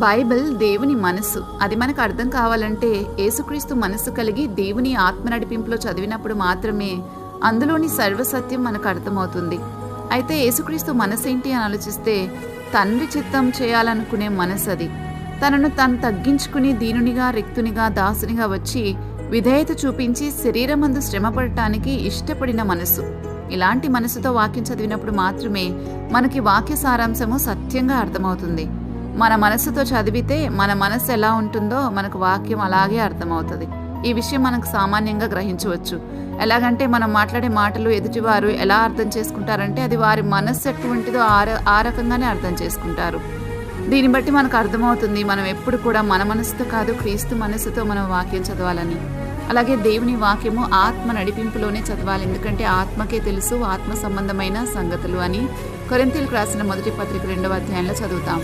Bible దేవుని మనస్సు. అది మనకు అర్థం కావాలంటే యేసుక్రీస్తు మనస్సు కలిగి దేవుని ఆత్మ నడిపింపులో చదివినప్పుడు మాత్రమే అందులోని సర్వసత్యం మనకు అర్థమవుతుంది. అయితే యేసుక్రీస్తు మనసేంటి అని ఆలోచిస్తే తండ్రి చిత్తం చేయాలనుకునే మనసు అది. తనను తాను తగ్గించుకుని దీనునిగా, రిక్తునిగా, దాసునిగా వచ్చి విధేయత చూపించి శరీరమందు శ్రమపడటానికి ఇష్టపడిన మనసు. ఇలాంటి మనసుతో వాక్యం చదివినప్పుడు మాత్రమే మనకి వాక్య సారాంశము సత్యంగా అర్థమవుతుంది. మన మనస్సుతో చదివితే మన మనస్సు ఎలా ఉంటుందో మనకు వాక్యం అలాగే అర్థమవుతుంది. ఈ విషయం మనకు సామాన్యంగా గ్రహించవచ్చు. ఎలాగంటే మనం మాట్లాడే మాటలు ఎదుటివారు ఎలా అర్థం చేసుకుంటారంటే అది వారి మనస్సు ఎటువంటిదో ఆ రకంగానే అర్థం చేసుకుంటారు. దీన్ని బట్టి మనకు అర్థమవుతుంది మనం ఎప్పుడు కూడా మన మనసుతో కాదు, క్రీస్తు మనస్సుతో మనం వాక్యం చదవాలని. అలాగే దేవుని వాక్యము ఆత్మ నడిపింపులోనే చదవాలి. ఎందుకంటే ఆత్మకే తెలుసు ఆత్మ సంబంధమైన సంగతులు అని కొరింథీయులకు రాసిన మొదటి పత్రిక 2వ అధ్యాయంలో చదువుతాం.